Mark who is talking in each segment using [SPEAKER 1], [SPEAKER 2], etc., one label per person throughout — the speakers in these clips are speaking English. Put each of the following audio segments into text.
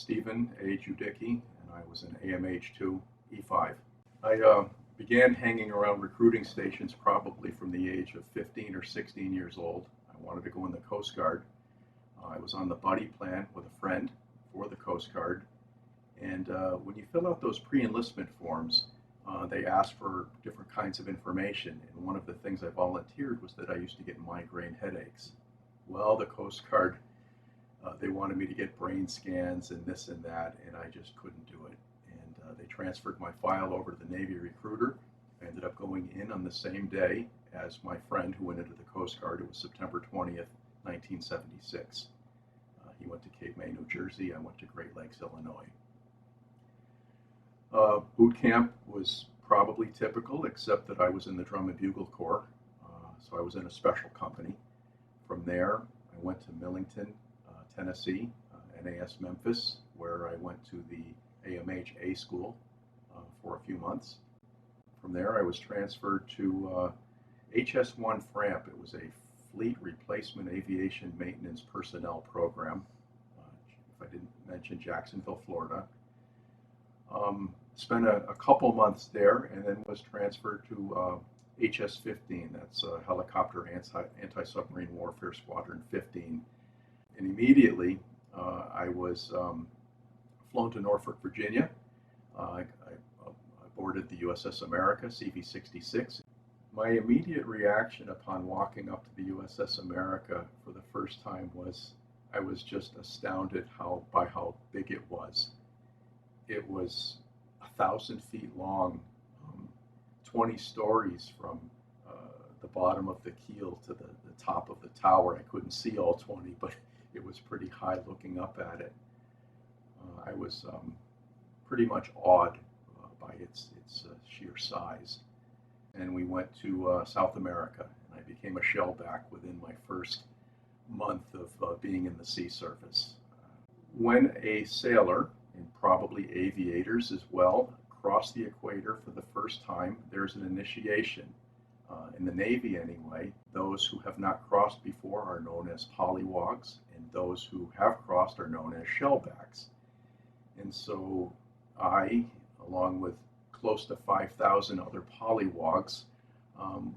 [SPEAKER 1] Stephen A. Judycki, and I was an AMH2 E5. I began hanging around recruiting stations probably from the age of 15 or 16 years old. I wanted to go in the Coast Guard. I was on the buddy plan with a friend for the Coast Guard. And when you fill out those pre-enlistment forms, they ask for different kinds of information. And one of the things I volunteered was that I used to get migraine headaches. Well, the Coast Guard, they wanted me to get brain scans and this and that, and I just couldn't do it. And they transferred my file over to the Navy recruiter. I ended up going in on the same day as my friend who went into the Coast Guard. It was September 20th, 1976. He went to Cape May, New Jersey. I went to Great Lakes, Illinois. Boot camp was probably typical, except that I was in the Drum and Bugle Corps, so I was in a special company. From there, I went to Millington, Tennessee, NAS Memphis, where I went to the AMH school for a few months. From there, I was transferred to HS-1 FRAMP. It was a Fleet Replacement Aviation Maintenance Personnel Program, if I didn't mention Jacksonville, Florida. Spent a couple months there and then was transferred to HS-15, that's Helicopter Anti-Submarine Warfare Squadron 15. And immediately I was flown to Norfolk, Virginia. I boarded the USS America, CV-66. My immediate reaction upon walking up to the USS America for the first time was I was just astounded by how big it was. It was 1,000 feet long, 20 stories from the bottom of the keel to the top of the tower. I couldn't see all 20, but it was pretty high looking up at it. I was pretty much awed by its sheer size. And we went to South America, and I became a shellback within my first month of being in the sea surface. When a sailor, and probably aviators as well, cross the equator for the first time, there's an initiation. In the Navy anyway, those who have not crossed before are known as polywogs, and those who have crossed are known as shellbacks. And so I, along with close to 5,000 other polywogs,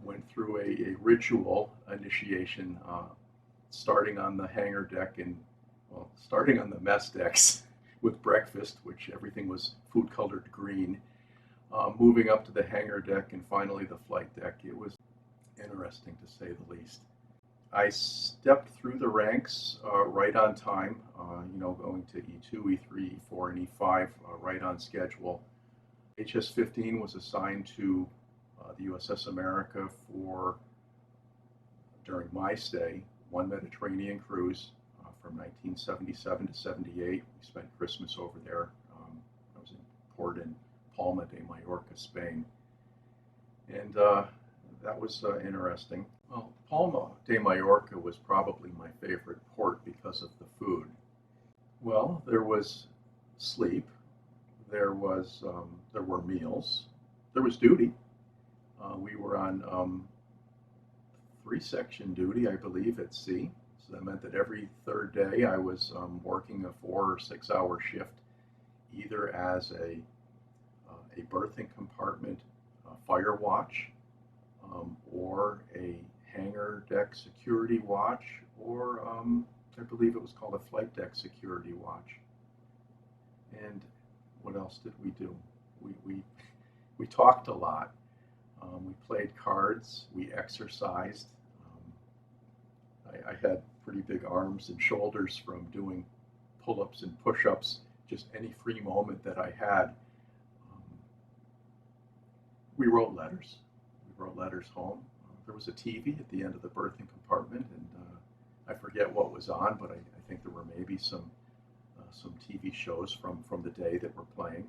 [SPEAKER 1] went through a ritual initiation, starting on the hangar deck and, well, starting on the mess decks with breakfast, which everything was food-colored green, moving up to the hangar deck and finally the flight deck. It was interesting, to say the least. I stepped through the ranks right on time, going to E2, E3, E4, and E5 right on schedule. HS-15 was assigned to the USS America for, during my stay, one Mediterranean cruise from 1977 to 78. We spent Christmas over there. I was in port in Palma de Mallorca, Spain. And that was interesting. Well, Palma de Mallorca was probably my favorite port because of the food. Well, there was sleep, there were meals, there was duty. We were on 3-section duty, I believe, at sea. So that meant that every third day I was working a 4 or 6 hour shift, either as a berthing compartment fire watch, or a hangar deck security watch, or I believe it was called a flight deck security watch. And what else did we do? We talked a lot. We played cards. We exercised. I had pretty big arms and shoulders from doing pull-ups and push-ups, just any free moment that I had. We wrote letters. We wrote letters home. There was a TV at the end of the berthing compartment, and I forget what was on, but I think there were maybe some TV shows from the day that were playing.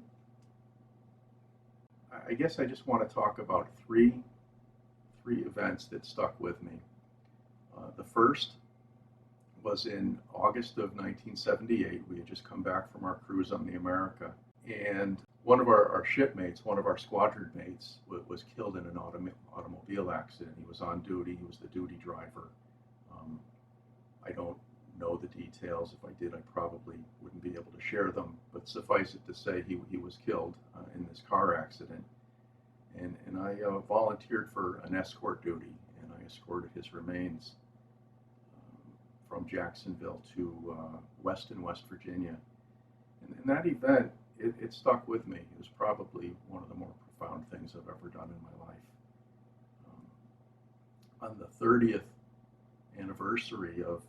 [SPEAKER 1] I guess I just want to talk about three events that stuck with me. The first was in August of 1978. We had just come back from our cruise on the America, and one of our shipmates, one of our squadron mates, was killed in an automobile accident. He was on duty. He was the duty driver. I don't know the details. If I did, I probably wouldn't be able to share them. But suffice it to say, he was killed in this car accident. And I volunteered for an escort duty, and I escorted his remains from Jacksonville to Weston, West Virginia. And that event, it stuck with me. It was probably one of the more profound things I've ever done in my life. On the 30th anniversary of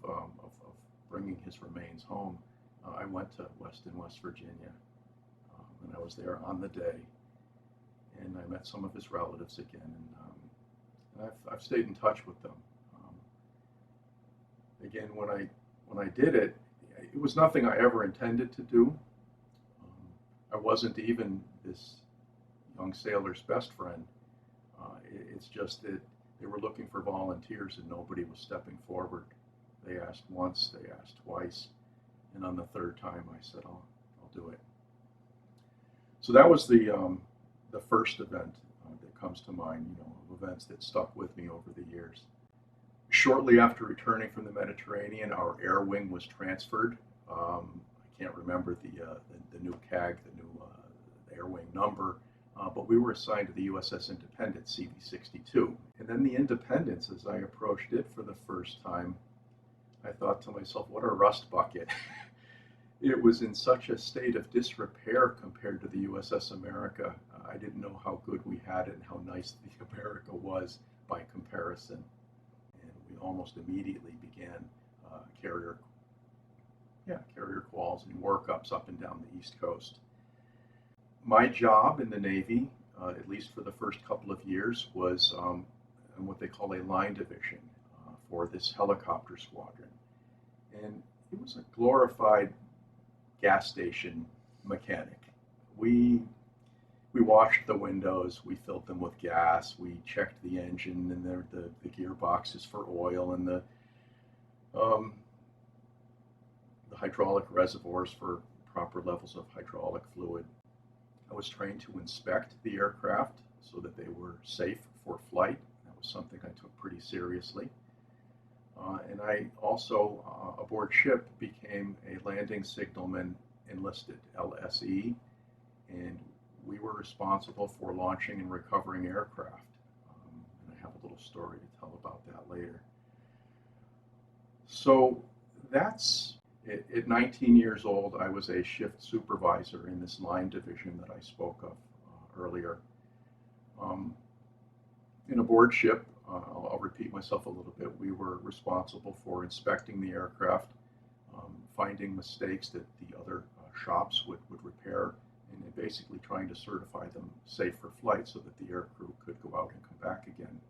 [SPEAKER 1] bringing his remains home, I went to Weston, West Virginia, and I was there on the day, and I met some of his relatives again, and I've stayed in touch with them. Again, when I did it, it was nothing I ever intended to do. I wasn't even this young sailor's best friend. It's just that they were looking for volunteers and nobody was stepping forward. They asked once, they asked twice, and on the third time I said, I'll do it. So that was the first event that comes to mind, of events that stuck with me over the years. Shortly after returning from the Mediterranean, our air wing was transferred. I can't remember the new CAG, the new air wing number, but we were assigned to the USS Independence, CV-62. And then the Independence, as I approached it for the first time, I thought to myself, what a rust bucket. It was in such a state of disrepair compared to the USS America. I didn't know how good we had it and how nice the America was by comparison. And we almost immediately began carrier quals and workups up and down the East Coast. My job in the Navy, at least for the first couple of years, was in what they call a line division for this helicopter squadron. And it was a glorified gas station mechanic. We washed the windows, we filled them with gas, we checked the engine and the gearboxes for oil, and the hydraulic reservoirs for proper levels of hydraulic fluid. I was trained to inspect the aircraft so that they were safe for flight. That was something I took pretty seriously. And I also, aboard ship, became a landing signalman enlisted, LSE, and we were responsible for launching and recovering aircraft. And I have a little story to tell about that later. So that's, at 19 years old, I was a shift supervisor in this line division that I spoke of earlier. In aboard ship, I'll repeat myself a little bit, we were responsible for inspecting the aircraft, finding mistakes that the other shops would repair, and basically trying to certify them safe for flight so that the aircrew could go out and come back again.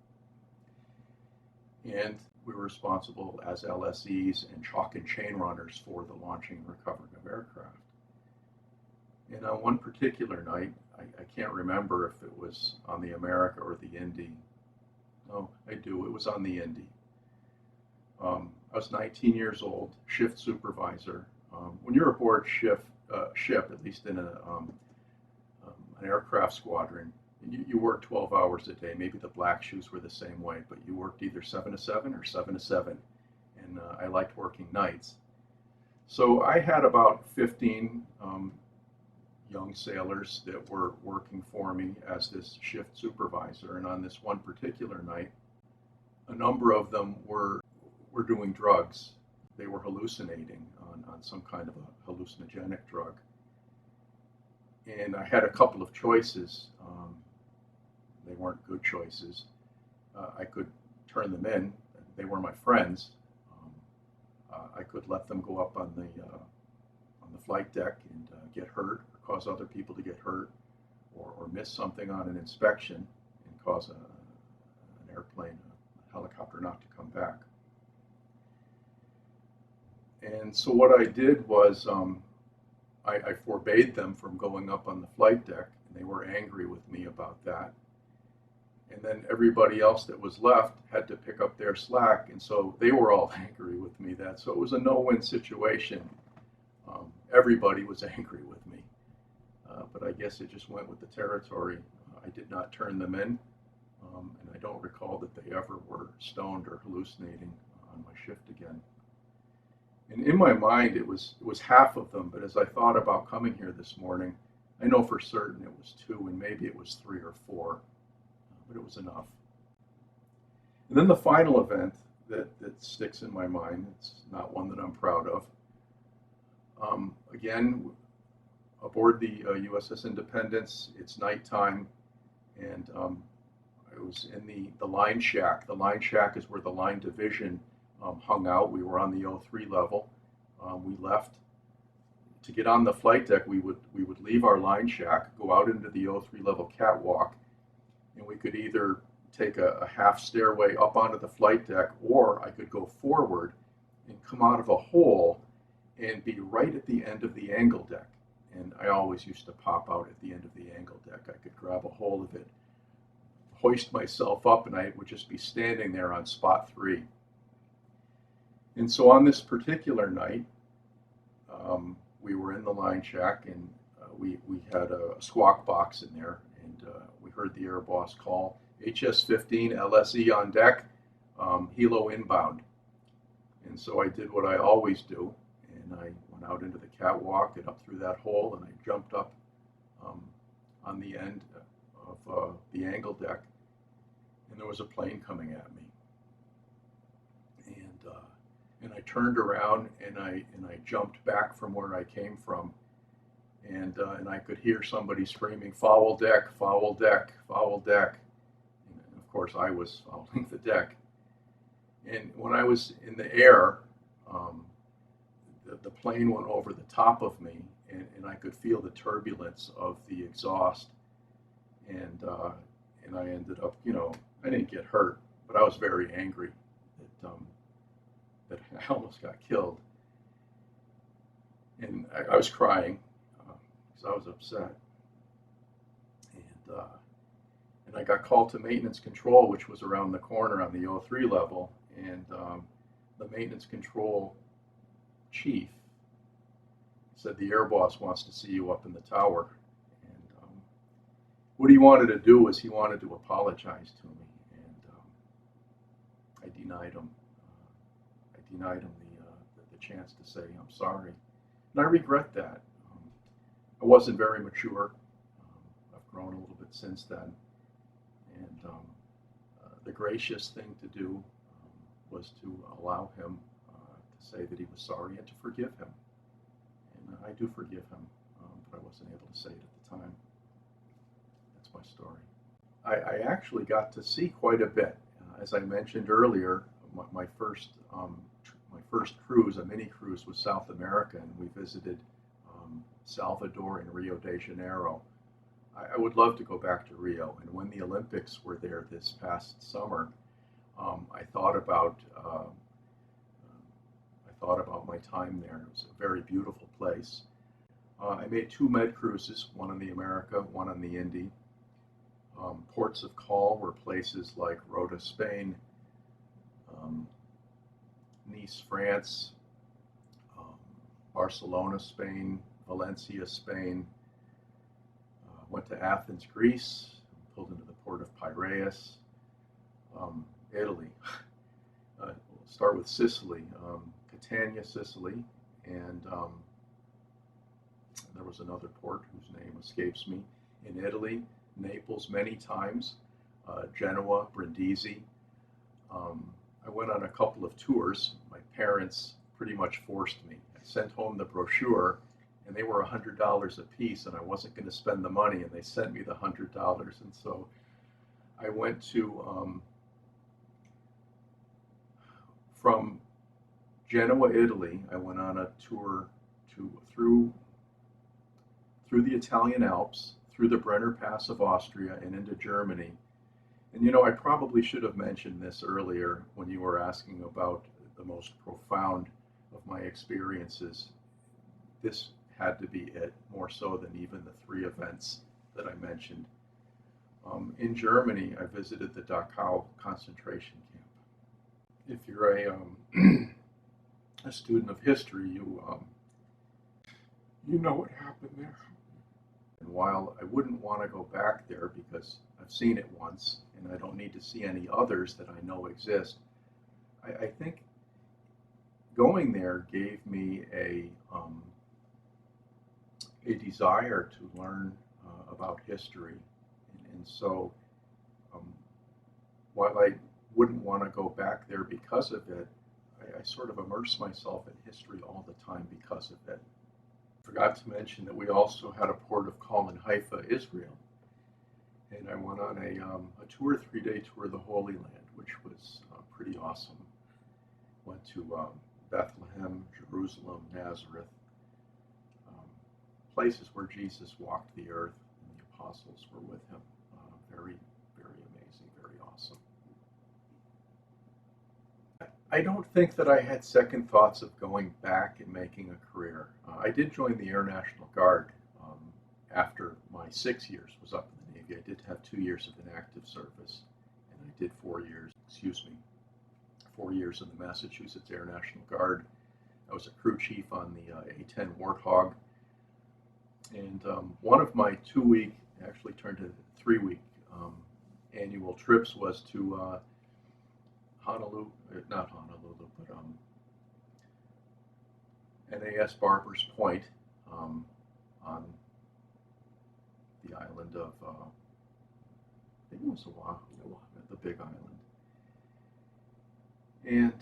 [SPEAKER 1] And we were responsible as LSEs and chalk and chain runners for the launching and recovering of aircraft. And on one particular night, I can't remember if it was on the America or the Indy. No, I do. It was on the Indy. I was 19 years old, shift supervisor. When you're aboard ship, at least in an aircraft squadron, you work 12 hours a day. Maybe the Black Shoes were the same way, but you worked either 7 to 7 or 7 to 7. And I liked working nights. So I had about 15 young sailors that were working for me as this shift supervisor. And on this one particular night, a number of them were doing drugs. They were hallucinating on some kind of a hallucinogenic drug. And I had a couple of choices. They weren't good choices. I could turn them in. They were my friends. I could let them go up on the flight deck and get hurt, or cause other people to get hurt, or miss something on an inspection and cause an airplane, a helicopter, not to come back. And so what I did was I forbade them from going up on the flight deck, and they were angry with me about that. And then everybody else that was left had to pick up their slack, and so they were all angry with me. So it was a no-win situation. Everybody was angry with me, but I guess it just went with the territory. I did not turn them in, and I don't recall that they ever were stoned or hallucinating on my shift again. And in my mind, it was half of them. But as I thought about coming here this morning, I know for certain it was two, and maybe it was three or four, but it was enough. And then the final event that sticks in my mind, it's not one that I'm proud of. Again, aboard the USS Independence, it's nighttime, and I was in the line shack. The line shack is where the line division hung out. We were on the O3 level. We left. To get on the flight deck, we would leave our line shack, go out into the O3 level catwalk, and we could either take a half stairway up onto the flight deck, or I could go forward and come out of a hole and be right at the end of the angle deck. And I always used to pop out at the end of the angle deck. I could grab a hold of it, hoist myself up, and I would just be standing there on spot 3. And so on this particular night, we were in the line shack, and we had a squawk box in there, and we heard the air boss call, HS-15 LSE on deck, helo inbound. And so I did what I always do, and I went out into the catwalk and up through that hole, and I jumped up on the end of the angle deck, and there was a plane coming at me. And I turned around, and I jumped back from where I came from, and I could hear somebody screaming, "Foul deck, foul deck, foul deck." And of course, I was fouling the deck. And when I was in the air, the plane went over the top of me, and I could feel the turbulence of the exhaust. And I ended up, I didn't get hurt, but I was very angry that I almost got killed. And I was crying because I was upset. And I got called to maintenance control, which was around the corner on the O3 level. And the maintenance control chief said the air boss wants to see you up in the tower. And what he wanted to do was he wanted to apologize to me, and I denied him. I denied him the chance to say I'm sorry, and I regret that. I wasn't very mature. I've grown a little bit since then, and the gracious thing to do was to allow him to say that he was sorry and to forgive him. And I do forgive him, but I wasn't able to say it at the time. That's my story. I actually got to see quite a bit. As I mentioned earlier, my first cruise, a mini cruise, was South America, and we visited Salvador and Rio de Janeiro. I would love to go back to Rio, and when the Olympics were there this past summer, I thought about my time there. It was a very beautiful place. I made 2 med cruises, one on the America, one on the Indy. Ports of call were places like Rota, Spain, Nice, France, Barcelona, Spain, Valencia, Spain. Went to Athens, Greece, pulled into the port of Piraeus. Italy. We'll start with Sicily, Catania, Sicily, and there was another port whose name escapes me in Italy. Naples many times, Genoa, Brindisi. I went on a couple of tours. My parents pretty much forced me. I sent home the brochure, and they were $100 a piece, and I wasn't going to spend the money, and they sent me the $100. And so I went to, from Genoa, Italy, I went on a tour through the Italian Alps, through the Brenner Pass of Austria, and into Germany. And I probably should have mentioned this earlier when you were asking about the most profound of my experiences. This had to be it, more so than even the 3 events that I mentioned. In Germany, I visited the Dachau concentration camp. If you're a student of history, you know what happened there. And while I wouldn't want to go back there because I've seen it once and I don't need to see any others that I know exist, I think going there gave me a desire to learn about history. And so while I wouldn't want to go back there because of it, I sort of immerse myself in history all the time because of it. Forgot to mention that we also had a port of call in Haifa, Israel. And I went on a 2 or 3 day tour of the Holy Land, which was pretty awesome. Went to Bethlehem, Jerusalem, Nazareth, places where Jesus walked the earth and the apostles were with him. Very, very amazing, very awesome. I don't think that I had second thoughts of going back and making a career. I did join the Air National Guard after my 6 years was up in the Navy. I did have 2 years of inactive service, and I did 4 years, 4 years in the Massachusetts Air National Guard. I was a crew chief on the A-10 Warthog, and one of my 2-week, actually turned to 3-week annual trips was to Honolulu, not Honolulu, but NAS Barbers Point on the island of, I think it was Oahu, the Big Island. And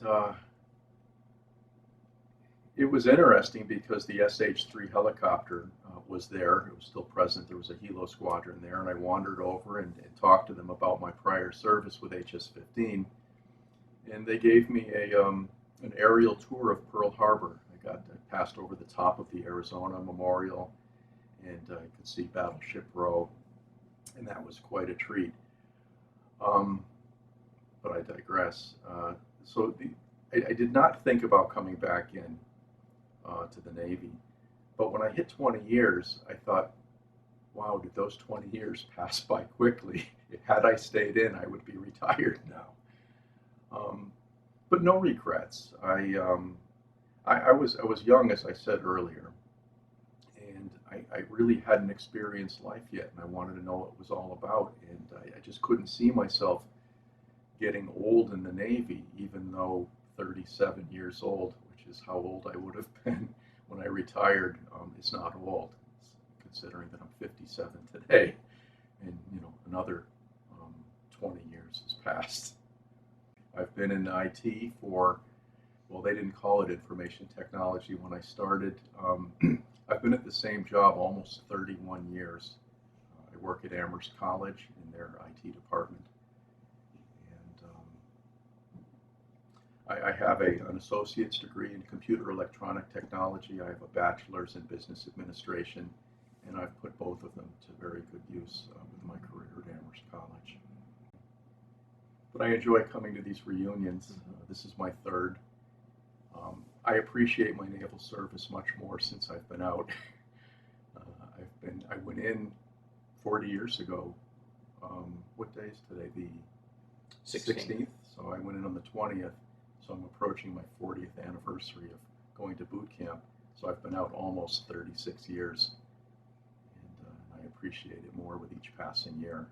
[SPEAKER 1] it was interesting because the SH-3 helicopter was there. It was still present. There was a helo squadron there, and I wandered over and talked to them about my prior service with HS-15. And they gave me an aerial tour of Pearl Harbor. I passed over the top of the Arizona Memorial, and I could see Battleship Row, and that was quite a treat. But I digress. I did not think about coming back in to the Navy. But when I hit 20 years, I thought, wow, did those 20 years pass by quickly? Had I stayed in, I would be retired now. But no regrets. I was young, as I said earlier, and I really hadn't experienced life yet, and I wanted to know what it was all about, and I just couldn't see myself getting old in the Navy, even though 37 years old, which is how old I would have been when I retired, is not old, considering that I'm 57 today, and another 20 years has passed. I've been in IT for, well, they didn't call it information technology when I started. I've been at the same job almost 31 years. I work at Amherst College in their IT department. And I have an associate's degree in computer electronic technology. I have a bachelor's in business administration, and I've put both of them to very good use with my career at Amherst College. But I enjoy coming to these reunions. This is my third. I appreciate my naval service much more since I've been out. I went in 40 years ago. What day is today? The 16th. So I went in on the 20th. So I'm approaching my 40th anniversary of going to boot camp. So I've been out almost 36 years. And I appreciate it more with each passing year.